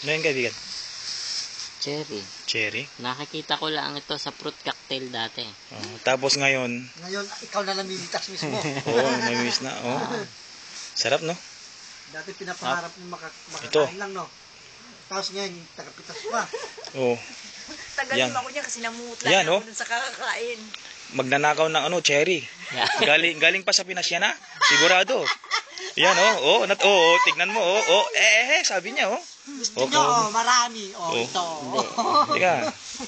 Ano yan, kaibigan? Cherry. Cherry? Nakakita ko lang ito sa fruit cocktail dati. Tapos ngayon... Ngayon, ikaw na namimitas mismo. Oo, namimiss na. Sarap, no? Dati pinapangarap mo makakain lang, no? Tapos ngayon, tagapitas pa. Oo. Tagal Yan. mo ako niya kasi namutla Yan, na oh. ako dun sa kakakain. Magnanakaw ng cherry. Galing pa sa Pinas yan, ha? Sigurado. Yan, tignan mo, sabi niya, Gusto nyo, marami. Ito. Teka,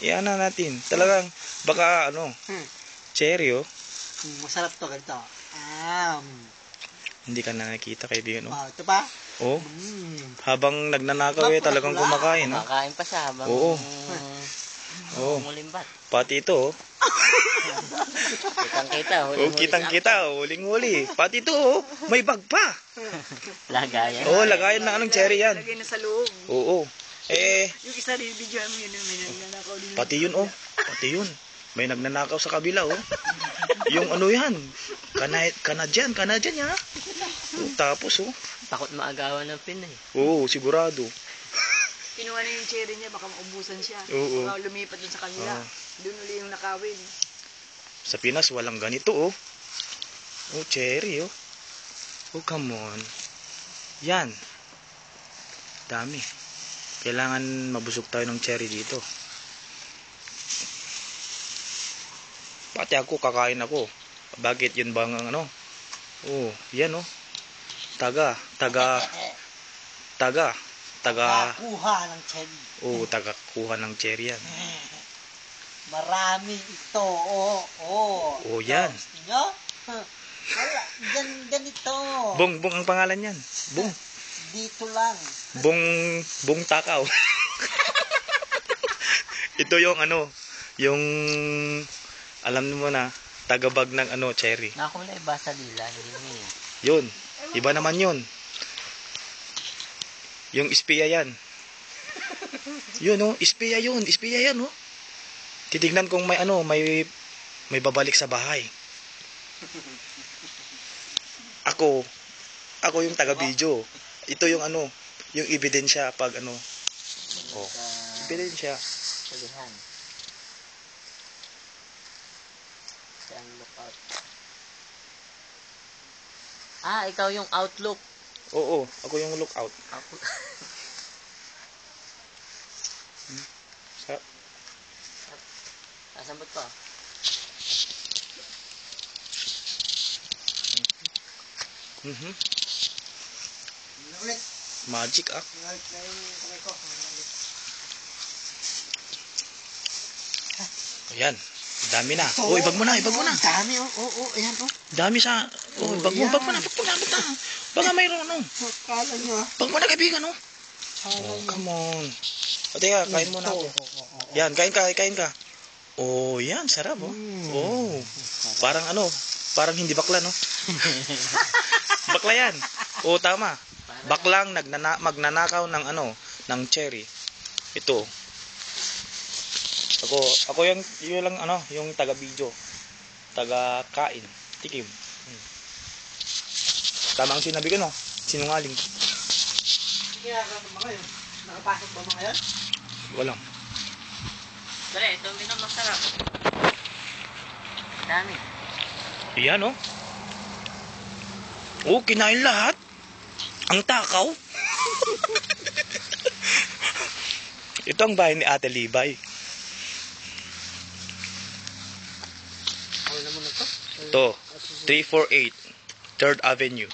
iyan na natin. Talagang, baka, cherry, Masarap to, ganito. Hindi ka na nakita, kaibigan, Ito pa? Habang nagnanakaw, talagang kumakain, Kumakain pa siya habang umulimbat. Pati ito, Kitang-kita. kitang-kita, huling-huli. Pati ito, may bag pa. Lagayan. Lagayan na anong cherry yan. Lagay na sa loob. Oo. Yung isa rin, video mo yun, may nagnanakaw din. Pati yun, Pati yun. May nagnanakaw sa kabila, Yung yan. Canadian yan, ha? Tapos, Takot maagawan ng Pinoy. Sigurado. Kinuha na yung cherry niya, baka maubusan siya. Oo. Baka lumipat dun sa kanila. Doon uli yung nakawin. Sa Pinas, walang ganito, cherry, come on. Yan. Dami. Kailangan mabusog tayo ng cherry dito. Pati ako, kakain ako. Bakit yun bang yan, Kuha ng cherry. Taga-kuha ng cherry yan. Marami ito. Yan. Gusto nyo? Wala. Ganito. Bong ang pangalan yan. Bong. Dito lang. Bong takaw. Ito yung yung alam mo na, tagabag ng cherry. Nakulay ba sa dila? Hindi. Yun. Iba naman yun. Yung espiya yan. Yun, espiya yun. Espiya yan, Titignan kung may babalik sa bahay. Ako yung taga-video. Ito yung yung ebidensya pag ebidensya. Sabihan. Siyang lookout. Ikaw yung outlook. Oo, ako yung lookout. Ako. Sambot pa. Ulit. Magic, Ayan. Dami na. Ibag mo na. Dami, ayan, Dami sa... Ibag mo na. Baka mayroon, Kala nyo, Ibag mo na, kaibigan, come on. Teka, kain muna ako. Yan, kain ka. Yan, sarap, Parang hindi bakla, Bakla yan. Tama. Baklang magnanakaw ng ng cherry. Ito. Ako yung lang yung taga-video. Taga-kain. Tikim. Tama ang sinabi ko, sinungaling. Kaya mga yun, nakapasok ba mga yan? Walang. Dali, ito yung masarap. Dami. Yan, kinain lahat. Ang takaw. Ito ang bahay ni Ate Libay. Ano naman ito? Ito, 348 3rd Avenue.